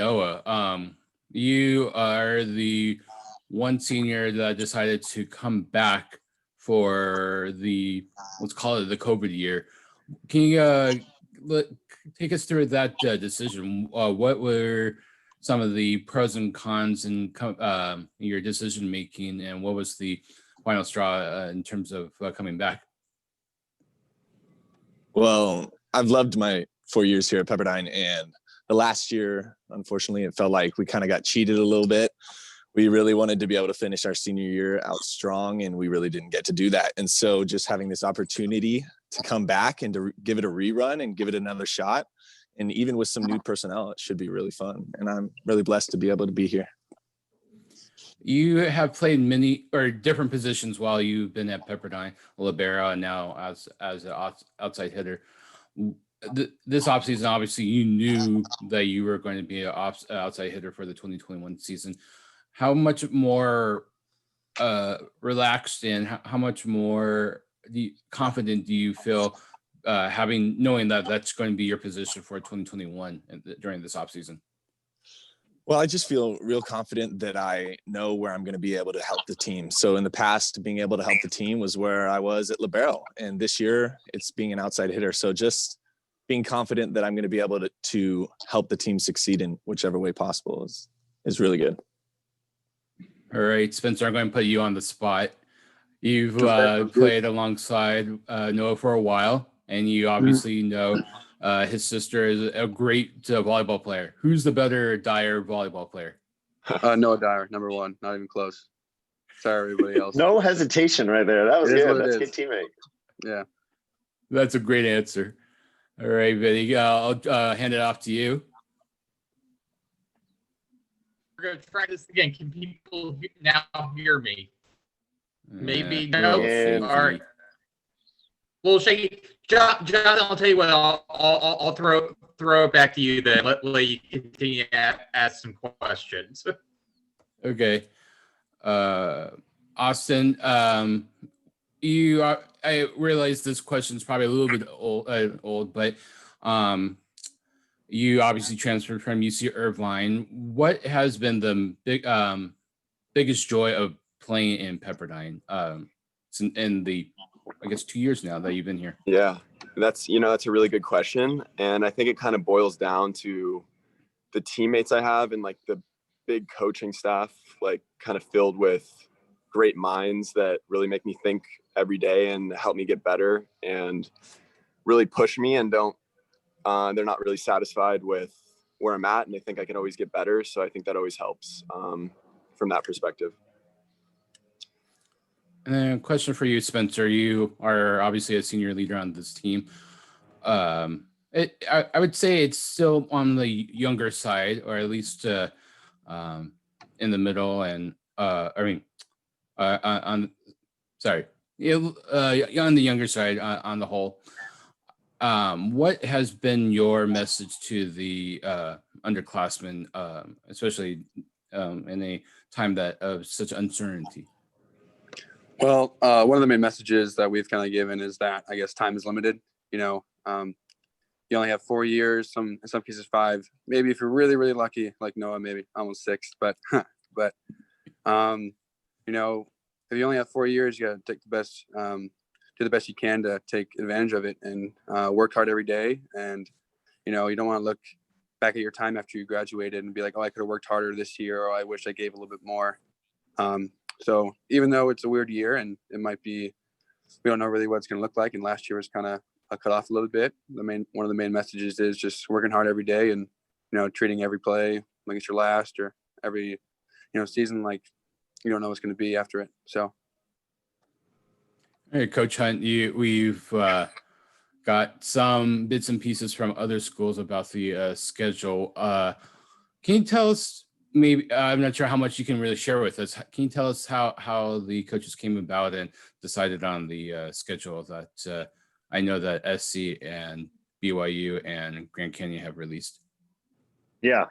Noah. You are the one senior that decided to come back for the, let's call it the COVID year. Can you take us through that decision? What were some of the pros and cons in your decision making, and what was the final straw in terms of coming back? Well, I've loved my 4 years here at Pepperdine, and the last year, unfortunately, it felt like we kind of got cheated a little bit. We really wanted to be able to finish our senior year out strong, and we really didn't get to do that. And so just having this opportunity to come back and to give it a rerun and give it another shot, and even with some new personnel, it should be really fun. And I'm really blessed to be able to be here. You have played many or different positions while you've been at Pepperdine, libero, and now as an outside hitter. This offseason, obviously, you knew that you were going to be an outside hitter for the 2021 season. How much more relaxed and how much more confident do you feel knowing that that's going to be your position for 2021 during this offseason? Well, I just feel real confident that I know where I'm going to be able to help the team. So in the past, being able to help the team was where I was at libero, and this year it's being an outside hitter. So just being confident that I'm going to be able to help the team succeed in whichever way possible is really good. All right, Spencer, I'm going to put you on the spot. You've played alongside Noah for a while, and you obviously know his sister is a great volleyball player. Who's the better Dyer volleyball player? Noah Dyer, number one, not even close. Sorry, everybody else. No hesitation right there. That was good. That's a good teammate. Yeah. That's a great answer. All right, Vinny, I'll hand it off to you. We're going to try this again. Can people now hear me? Maybe no. All right. Well, Shaggy, Jonathan, I'll tell you what. I'll throw it back to you then. Let you continue to ask some questions. Okay, Austin. I realize this question is probably a little bit old, but you obviously transferred from UC Irvine. What has been the biggest joy of playing in Pepperdine in the, I guess, 2 years now that you've been here? Yeah, that's a really good question. And I think it kind of boils down to the teammates I have and like the big coaching staff, like kind of filled with great minds that really make me think every day and help me get better and really push me and they're not really satisfied with where I'm at and they think I can always get better. So I think that always helps from that perspective. And then a question for you, Spencer. You are obviously a senior leader on this team. I would say it's still on the younger side, or at least in the middle. And on the younger side on the whole. What has been your message to the underclassmen, especially in a time of such uncertainty? Well, one of the main messages that we've kind of given is that I guess time is limited. You only have 4 years, in some cases 5. Maybe if you're really, really lucky, like Noah, maybe almost 6. But if you only have 4 years, you got to take the best, do the best you can to take advantage of it and work hard every day. And you don't want to look back at your time after you graduated and be like, oh, I could have worked harder this year, or I wish I gave a little bit more. So even though it's a weird year and it might be, we don't know really what it's going to look like. And last year was kind of cut off a little bit. One of the main messages is just working hard every day and, treating every play like it's your last, or every, season like you don't know what's going to be after it. So. All right, Coach Hunt, we've got some bits and pieces from other schools about the schedule. Can you tell us, maybe, I'm not sure how much you can really share with us. Can you tell us how the coaches came about and decided on the schedule that I know that SC and BYU and Grand Canyon have released? Yeah.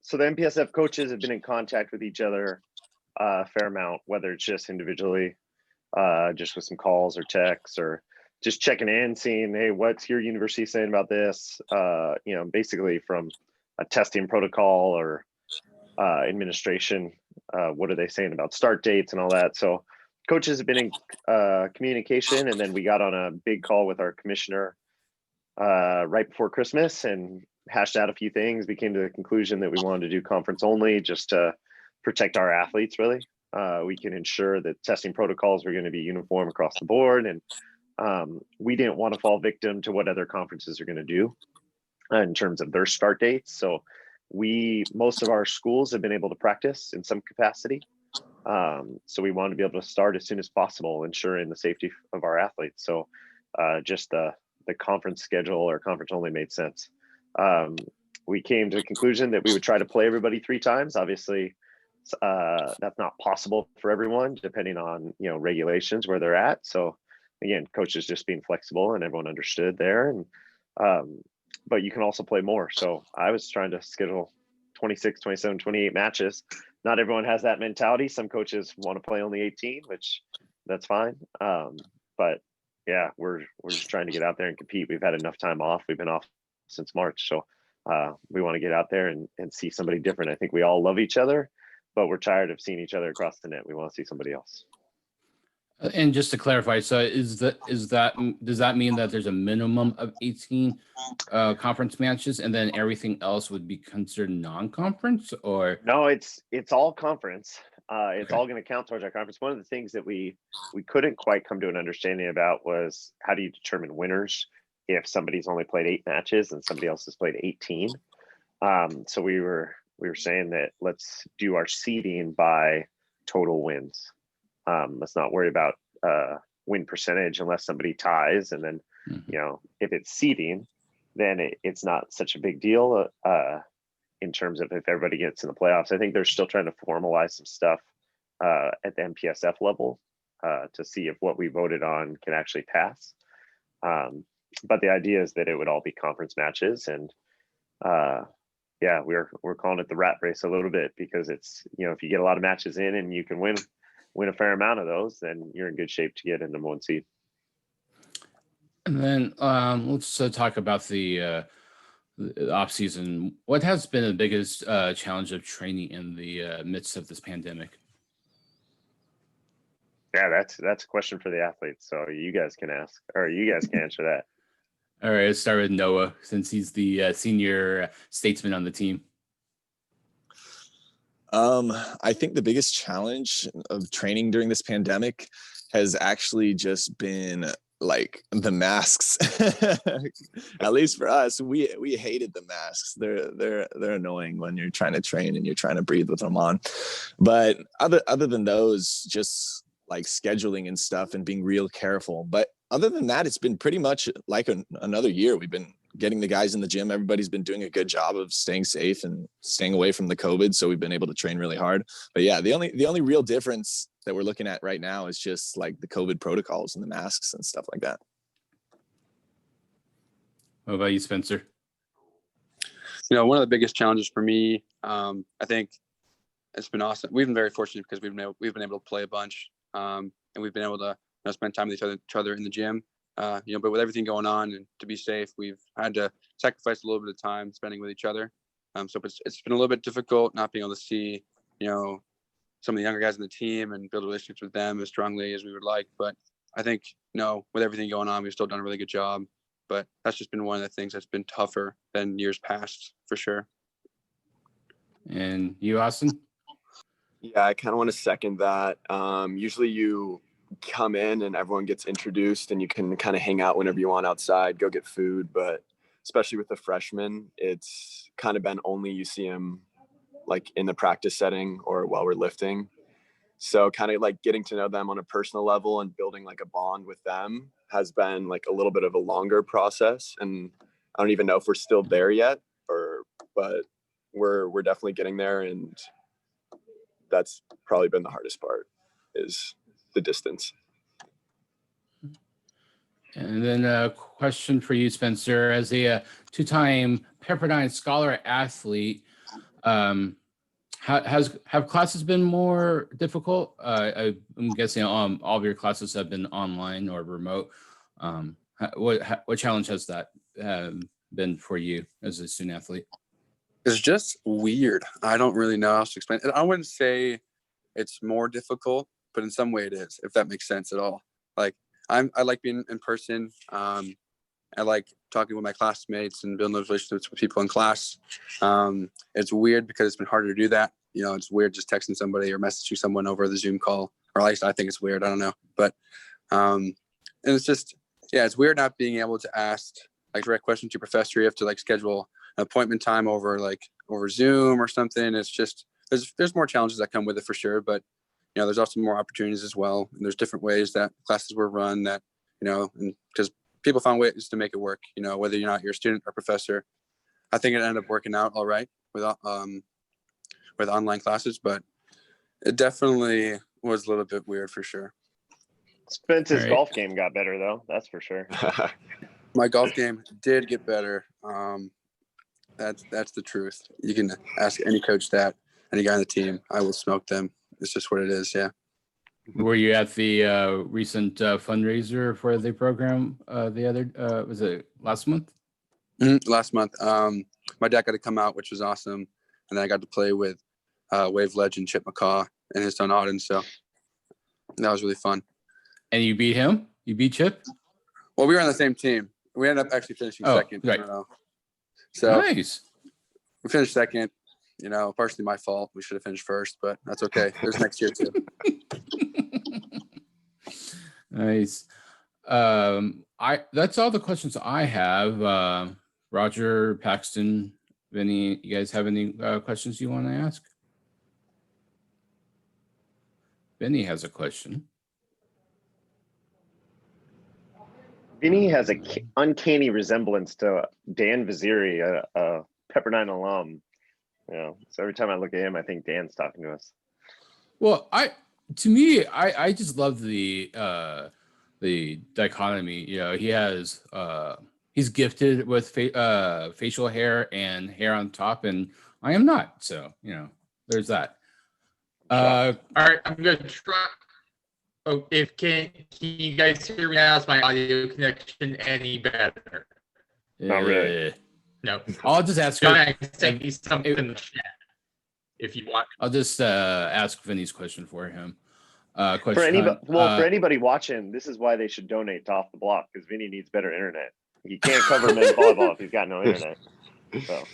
So the MPSF coaches have been in contact with each other a fair amount, whether it's just individually, just with some calls or texts, or just checking in, seeing, hey, what's your university saying about this? Basically from a testing protocol or administration. What are they saying about start dates and all that? So coaches have been in communication, and then we got on a big call with our commissioner right before Christmas and hashed out a few things. We came to the conclusion that we wanted to do conference only just to protect our athletes. Really, we can ensure that testing protocols were going to be uniform across the board, and we didn't want to fall victim to what other conferences are going to do in terms of their start dates. So most of our schools have been able to practice in some capacity. So we want to be able to start as soon as possible, ensuring the safety of our athletes. So just the conference schedule or conference only made sense. We came to the conclusion that we would try to play everybody 3 times. Obviously, that's not possible for everyone, depending on regulations where they're at. So again, coaches just being flexible, and everyone understood there. And but you can also play more. So I was trying to schedule 26, 27, 28 matches. Not everyone has that mentality. Some coaches want to play only 18, which that's fine. But yeah, we're just trying to get out there and compete. We've had enough time off. We've been off since March. So we want to get out there and see somebody different. I think we all love each other, but we're tired of seeing each other across the net. We want to see somebody else. And just to clarify, so does that mean that there's a minimum of 18 conference matches, and then everything else would be considered non-conference, or? No, it's all conference. It's Okay. all going to count towards our conference. One of the things that we couldn't quite come to an understanding about was, how do you determine winners if somebody's only played 8 matches and somebody else has played 18? So we were saying that let's do our seeding by total wins. Let's not worry about win percentage unless somebody ties. And then, if it's seeding, then it's not such a big deal in terms of if everybody gets in the playoffs. I think they're still trying to formalize some stuff at the MPSF level to see if what we voted on can actually pass. But the idea is that it would all be conference matches. And yeah, we're calling it the rat race a little bit, because it's, if you get a lot of matches in and you can win a fair amount of those, then you're in good shape to get a number 1 seed. And then let's talk about the off season. What has been the biggest challenge of training in the midst of this pandemic? Yeah, that's a question for the athletes. So you guys can ask, or you guys can answer that. All right, let's start with Noah, since he's the senior statesman on the team. I think the biggest challenge of training during this pandemic has actually just been like the masks. At least for us, we hated the masks. They're annoying when you're trying to train and you're trying to breathe with them on. But other than those, just like scheduling and stuff and being real careful. But other than that, it's been pretty much like another year. We've been getting the guys in the gym. Everybody's been doing a good job of staying safe and staying away from the COVID. So we've been able to train really hard. But yeah, the only real difference that we're looking at right now is just like the COVID protocols and the masks and stuff like that. What about you, Spencer? One of the biggest challenges for me, I think it's been awesome. We've been very fortunate because we've been able to play a bunch, and we've been able to spend time with each other in the gym. But with everything going on and to be safe, we've had to sacrifice a little bit of time spending with each other. So it's been a little bit difficult not being able to see, some of the younger guys in the team and build relationships with them as strongly as we would like. But I think, with everything going on, we've still done a really good job. But that's just been one of the things that's been tougher than years past, for sure. And you, Austin? Yeah, I kind of want to second that. Usually you come in and everyone gets introduced and you can kind of hang out whenever you want outside, go get food. But especially with the freshmen, it's kind of been only you see them like in the practice setting or while we're lifting. So kind of like getting to know them on a personal level and building like a bond with them has been like a little bit of a longer process. And I don't even know if we're still there yet, but we're definitely getting there. And that's probably been the hardest part, is the distance. And then a question for you, Spencer, as a 2-time Pepperdine Scholar athlete, have classes been more difficult? I'm guessing all of your classes have been online or remote. What challenge has that been for you as a student athlete? It's just weird. I don't really know how to explain it. I wouldn't say it's more difficult, but in some way it is, if that makes sense at all. Like I like being in person. I like talking with my classmates and building those relationships with people in class. It's weird because it's been harder to do that. You know, it's weird just texting somebody or messaging someone over the Zoom call, or at least I think it's weird. I don't know. But, and it's just, yeah, it's weird not being able to ask like direct questions to your professor. You have to like schedule an appointment time over Zoom or something. It's just, there's more challenges that come with it for sure. But, you know, there's also more opportunities as well. And there's different ways that classes were run that, you know, and because people found ways to make it work, you know, whether you're not your student or professor. I think it ended up working out all right with online classes, but it definitely was a little bit weird for sure. Spence's Right. golf game got better though, that's for sure. My golf game did get better. That's the truth. You can ask any coach that, any guy on the team. I will smoke them. It's just what it is. Yeah. Were you at the recent fundraiser for the program was it last month? Last month. My dad got to come out, which was awesome. And then I got to play with Wave legend Chip McCaw and his son Auden. So that was really fun. And you beat him? You beat Chip? Well, we were on the same team. We ended up actually finishing second. Right. So Nice. we finished second. You know, partially my fault. We should have finished first, but that's okay. There's next year too. Nice. That's all the questions I have. Roger, Paxton, Vinny, you guys have any questions you want to ask? Vinny has a question. Vinny has a uncanny resemblance to Dan Vaziri, a Pepperdine alum. You know, so every time I look at him, I think Dan's talking to us. Well, I just love the dichotomy. You know, he's gifted with facial hair and hair on top, and I am not. So, you know, there's that. All right, I'm gonna try. Oh, can you guys hear me now? Is my audio connection any better? Not really. No. I'll just ask Go her. ahead and say something in the chat if you want. I'll just ask Vinny's question for him. Question For anybody watching, this is why they should donate to Off the Block, because Vinny needs better internet. He can't cover men's volleyball if he's got no internet. So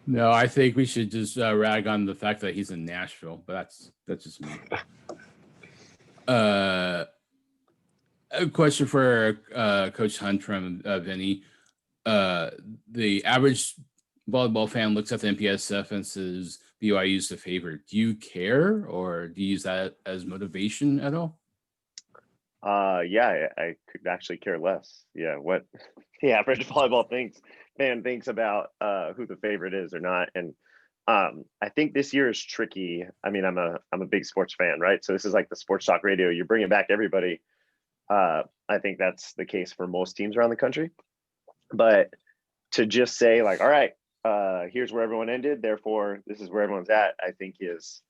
No, I think we should just rag on the fact that he's in Nashville, but that's just me. A question for Coach Hunt from Vinny. The average volleyball fan looks at the MPSF and says BYU's the favorite. Do you care, or do you use that as motivation at all? yeah, I could actually care less. Yeah, what the average volleyball fan thinks about who the favorite is or not. And I think this year is tricky. I mean, I'm a big sports fan, right? So this is like the sports talk radio. You're bringing back everybody. I think that's the case for most teams around the country. But to just say like, all right, here's where everyone ended, therefore this is where everyone's at, I think is,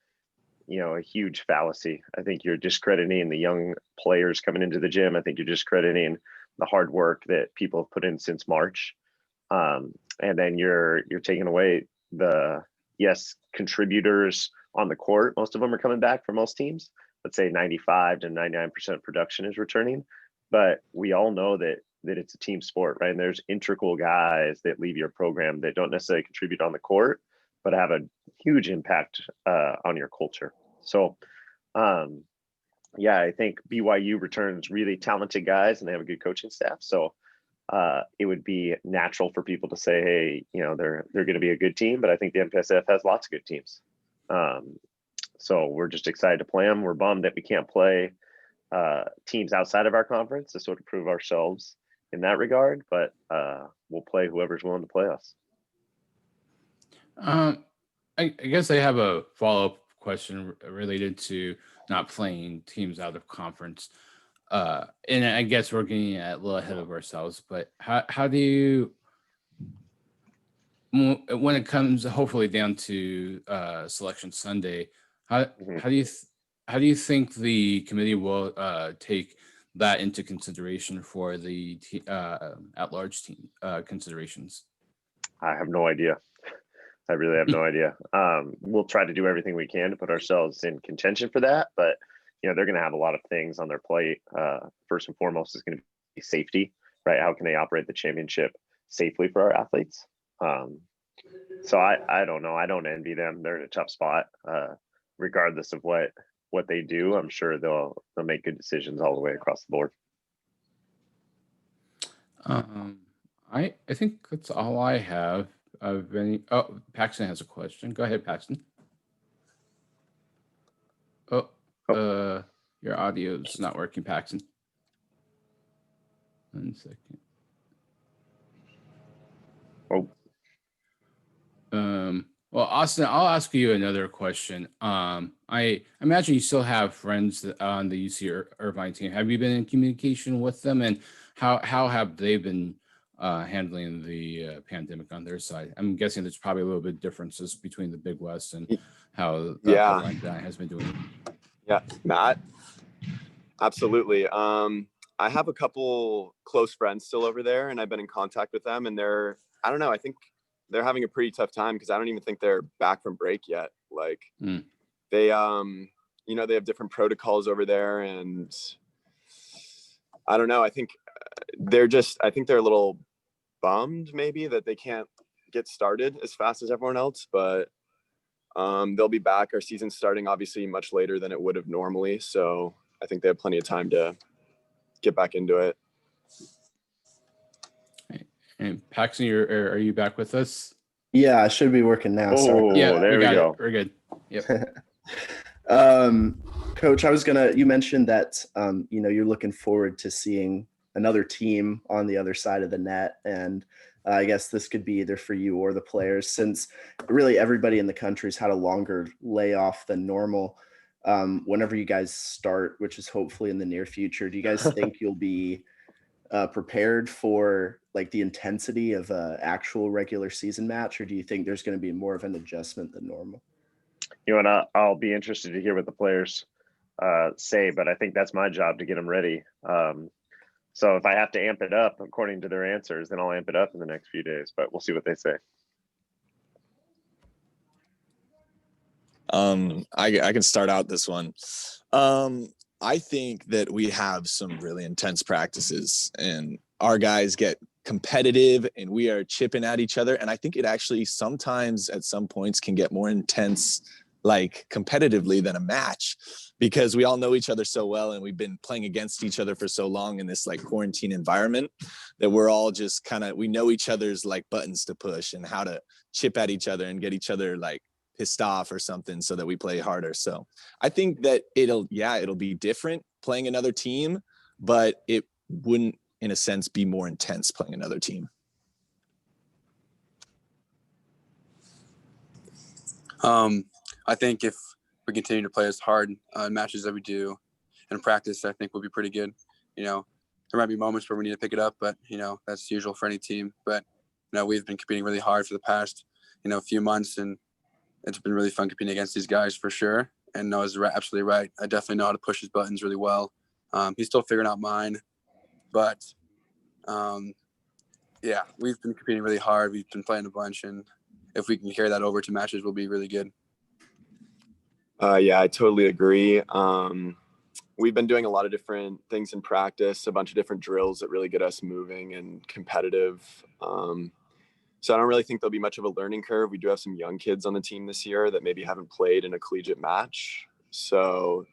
you know, a huge fallacy. I think you're discrediting the young players coming into the gym. I think you're discrediting the hard work that people have put in since March. And then you're taking away the contributors on the court. Most of them are coming back for most teams. Let's say 95 to 99% production is returning. But we all know that it's a team sport, right? And there's integral guys that leave your program that don't necessarily contribute on the court, but have a huge impact on your culture. So, yeah, I think BYU returns really talented guys and they have a good coaching staff. So it would be natural for people to say, hey, you know, they're going to be a good team, but I think the MPSF has lots of good teams. So we're just excited to play them. We're bummed that we can't play teams outside of our conference to sort of prove ourselves in that regard, but we'll play whoever's willing to play us. I guess I have a follow-up question related to not playing teams out of conference. And I guess we're getting a little ahead of ourselves, but how do you, when it comes hopefully down to Selection Sunday, how do you think the committee will take that into consideration for the at-large team considerations? I have no idea. I really have no idea. We'll try to do everything we can to put ourselves in contention for that, but you know, they're going to have a lot of things on their plate. First and foremost is going to be safety, right? How can they operate the championship safely for our athletes? So I don't know. I don't envy them. They're in a tough spot. Regardless of what they do, I'm sure they'll make good decisions all the way across the board. I think that's all I have of any. Oh, Paxton has a question. Go ahead, Paxton. Your audio's not working, Paxton. 1 second. Well, Austin, I'll ask you another question. I imagine you still have friends on the UC Irvine team. Have you been in communication with them, and how have they been handling the pandemic on their side? I'm guessing there's probably a little bit of differences between the Big West and how the Irvine has been doing. Yeah, Matt. Absolutely. I have a couple close friends still over there, and I've been in contact with them, and I don't know, I think they're having a pretty tough time because I don't even think they're back from break yet. Like they, you know, they have different protocols over there, and I don't know. I think they're a little bummed maybe that they can't get started as fast as everyone else, but they'll be back. Our season's starting obviously much later than it would have normally. So I think they have plenty of time to get back into it. And Paxton, are you back with us? Yeah, I should be working now. Sorry. Yeah, there we go. We're good. Yep. Coach, you mentioned that, you know, you're looking forward to seeing another team on the other side of the net. And I guess this could be either for you or the players, since really everybody in the country's had a longer layoff than normal. Whenever you guys start, which is hopefully in the near future, do you guys think you'll be prepared for like the intensity of an actual regular season match, or do you think there's going to be more of an adjustment than normal? You know, and I'll be interested to hear what the players say, but I think that's my job to get them ready. So if I have to amp it up according to their answers, then I'll amp it up in the next few days, but we'll see what they say. I can start out this one. I think that we have some really intense practices, and our guys get competitive and we are chipping at each other. And I think it actually sometimes at some points can get more intense, like competitively, than a match, because we all know each other so well and we've been playing against each other for so long in this like quarantine environment that we're all just we know each other's like buttons to push and how to chip at each other and get each other like pissed off or something so that we play harder. So I think that it'll be different playing another team, but it wouldn't in a sense be more intense playing another team. I think if we continue to play as hard matches that we do in practice, I think we'll be pretty good. You know, there might be moments where we need to pick it up, but you know, that's usual for any team. But you know, we've been competing really hard for the past, few months, and it's been really fun competing against these guys for sure. And Noah's absolutely right. I definitely know how to push his buttons really well. He's still figuring out mine, but yeah, we've been competing really hard. We've been playing a bunch, and if we can carry that over to matches, we'll be really good. Yeah, I totally agree. We've been doing a lot of different things in practice, a bunch of different drills that really get us moving and competitive. So I don't really think there'll be much of a learning curve. We do have some young kids on the team this year that maybe haven't played in a collegiate match. So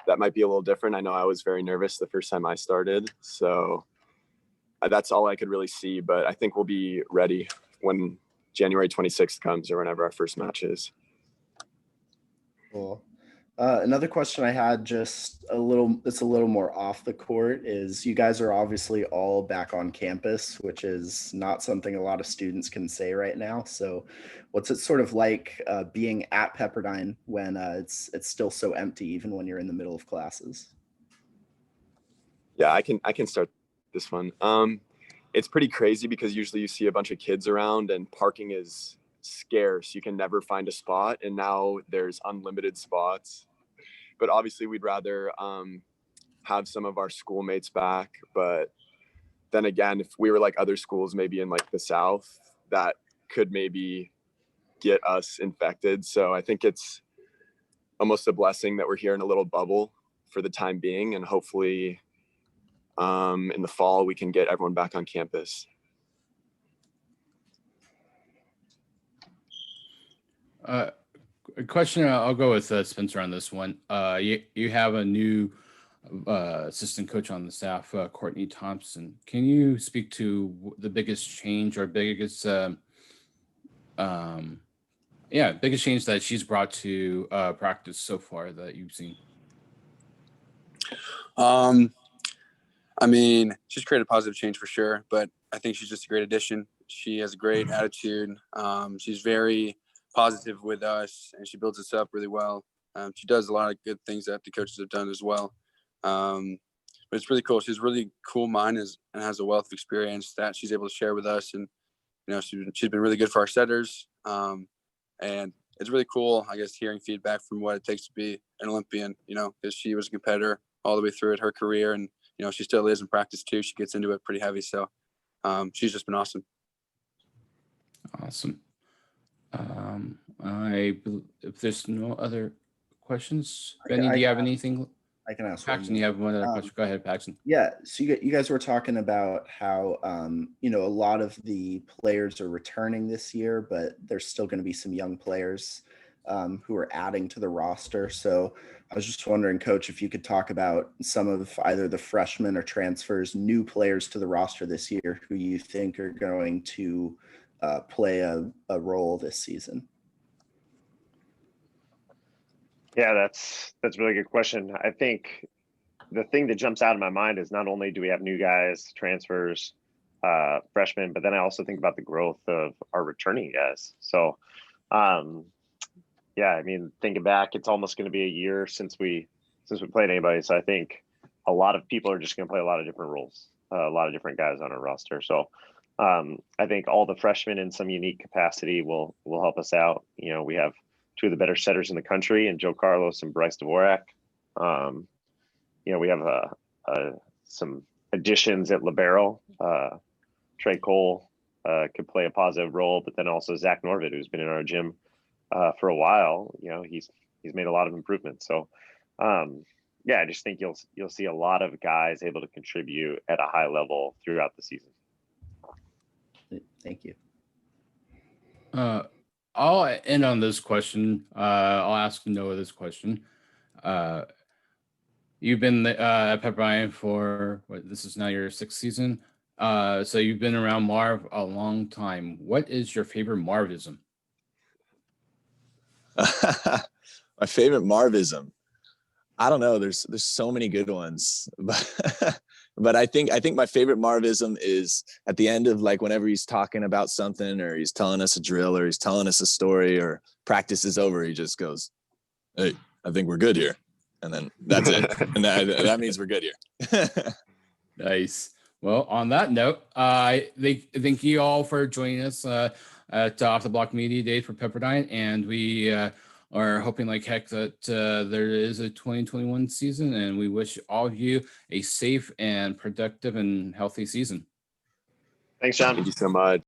that might be a little different. I know I was very nervous the first time I started. So that's all I could really see. But I think we'll be ready when January 26th comes or whenever our first match is. Cool. Another question I had, it's a little more off the court, is you guys are obviously all back on campus, which is not something a lot of students can say right now. So what's it sort of like being at Pepperdine when it's still so empty, even when you're in the middle of classes? Yeah, I can start this one. It's pretty crazy because usually you see a bunch of kids around and parking is scarce. You can never find a spot, and now there's unlimited spots. But obviously we'd rather have some of our schoolmates back. But then again, if we were like other schools, maybe in like the South, that could maybe get us infected. So I think it's almost a blessing that we're here in a little bubble for the time being, and hopefully in the fall we can get everyone back on campus. A question. I'll go with Spencer on this one. You have a new assistant coach on the staff, Courtney Thompson. Can you speak to the biggest change or biggest biggest change that she's brought to practice so far that you've seen? I mean, she's created a positive change for sure, but I think she's just a great addition. She has a great attitude. She's very positive with us, and she builds us up really well. She does a lot of good things that the coaches have done as well. But it's really cool. She's a really cool mind and has a wealth of experience that she's able to share with us. And, you know, she's been really good for our setters. And it's really cool, I guess, hearing feedback from what it takes to be an Olympian, you know, because she was a competitor all the way through her career. And, you know, she still is in practice too. She gets into it pretty heavy. So she's just been awesome. Awesome. If there's no other questions, Benny, do you have anything? I can ask. Paxton, you have one other question. Go ahead, Paxton. Yeah. So you guys were talking about how, you know, a lot of the players are returning this year, but there's still going to be some young players who are adding to the roster. So I was just wondering, Coach, if you could talk about some of either the freshmen or transfers, new players to the roster this year who you think are going to play a role this season. Yeah, that's a really good question. I think the thing that jumps out of my mind is not only do we have new guys, transfers, freshmen, but then I also think about the growth of our returning guys. So, yeah, I mean, thinking back, it's almost going to be a year since we played anybody. So I think a lot of people are just going to play a lot of different roles, a lot of different guys on our roster. So I think all the freshmen in some unique capacity will help us out. You know, we have two of the better setters in the country, and Joe Carlos and Bryce Dvorak. You know, we have some additions at libero. Trey Cole could play a positive role, but then also Zach Norvid, who's been in our gym for a while. You know, he's made a lot of improvements. So, yeah, I just think you'll see a lot of guys able to contribute at a high level throughout the season. Thank you. I'll end on this question. I'll ask Noah this question. You've been at Pepperdine for this is now your 6th season. So you've been around Marv a long time. What is your favorite Marvism? My favorite Marvism. I don't know. There's so many good ones, but I think my favorite Marvism is at the end of, like, whenever he's talking about something or he's telling us a drill or he's telling us a story or practice is over, he just goes, "Hey, I think we're good here," and then that's it, and that means we're good here. Nice. Well, on that note, thank you all for joining us at Off the Block Media Day for Pepperdine, and we are hoping like heck that there is a 2021 season, and we wish all of you a safe and productive and healthy season. Thanks, John. Thank you so much.